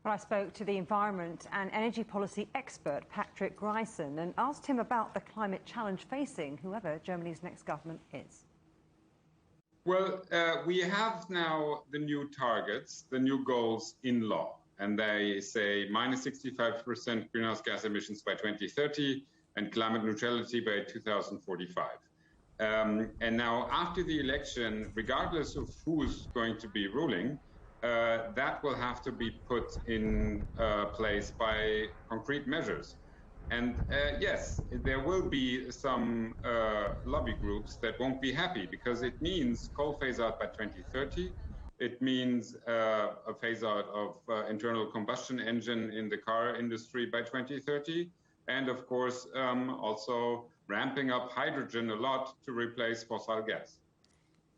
Well, I spoke to the environment and energy policy expert, Patrick Graichen, and asked him about the climate challenge facing whoever Germany's next government is. Well, we have now the new targets, the new goals in law, and they say minus 65% greenhouse gas emissions by 2030 and climate neutrality by 2045. And now, after the election, regardless of who's going to be ruling, that will have to be put in place by concrete measures. And yes, there will be some lobby groups that won't be happy because it means coal phase out by 2030. It means a phase out of internal combustion engine in the car industry by 2030. And of course, also ramping up hydrogen a lot to replace fossil gas.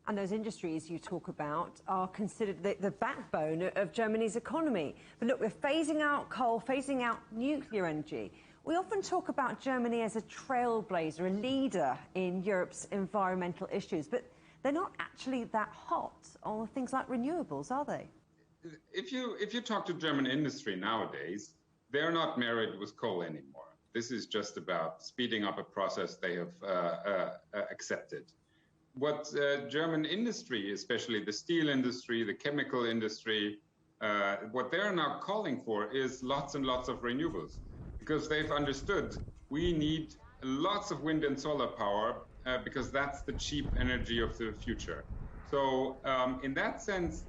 And those industries you talk about are considered the backbone of Germany's economy. But look, we're phasing out coal, phasing out nuclear energy. We often talk about Germany as a trailblazer, a leader in Europe's environmental issues, but they're not actually that hot on things like renewables, are they? If you talk to German industry nowadays, they're not married with coal anymore. This is just about speeding up a process they have accepted. What German industry, especially the steel industry, the chemical industry, what they're now calling for is lots and lots of renewables, because they've understood we need lots of wind and solar power because that's the cheap energy of the future. So in that sense,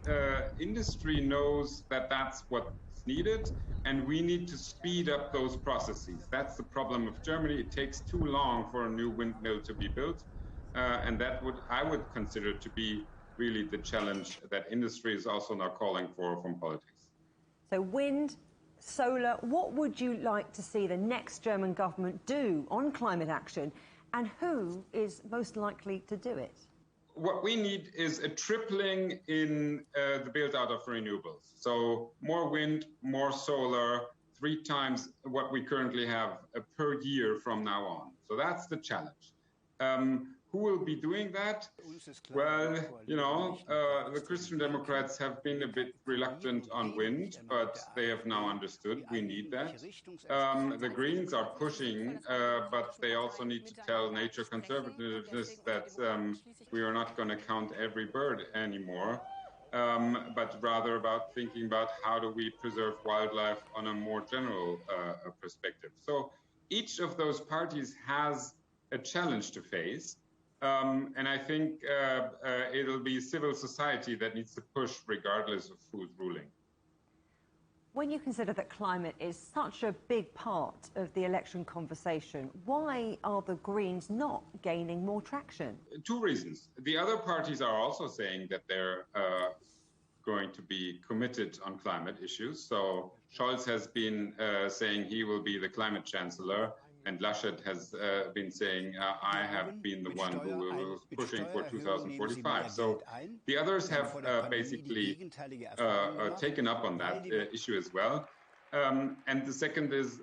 industry knows that that's what's needed, and we need to speed up those processes. That's the problem of Germany. It takes too long for a new windmill to be built. And that I would consider to be really the challenge that industry is also now calling for from politics. So wind, solar, what would you like to see the next German government do on climate action, and who is most likely to do it? What we need is a tripling in the build-out of renewables. So more wind, more solar, 3 times what we currently have per year from now on. So that's the challenge. Who will be doing that? Well, you know, the Christian Democrats have been a bit reluctant on wind, but they have now understood we need that. The Greens are pushing, but they also need to tell nature conservatives that we are not going to count every bird anymore, but rather about thinking about how do we preserve wildlife on a more general perspective. So each of those parties has a challenge to face. And I think it'll be civil society that needs to push regardless of who's ruling. When you consider that climate is such a big part of the election conversation, why are the Greens not gaining more traction? 2 reasons. The other parties are also saying that they're going to be committed on climate issues. So Scholz has been saying he will be the climate chancellor. And Laschet has been saying, I have been the one who was pushing for 2045. So the others have basically taken up on that issue as well. And the second is,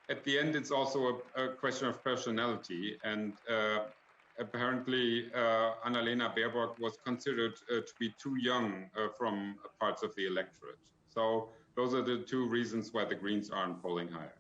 at the end, it's also a question of personality. And apparently, Annalena Baerbock was considered to be too young from parts of the electorate. So those are the 2 reasons why the Greens aren't polling higher.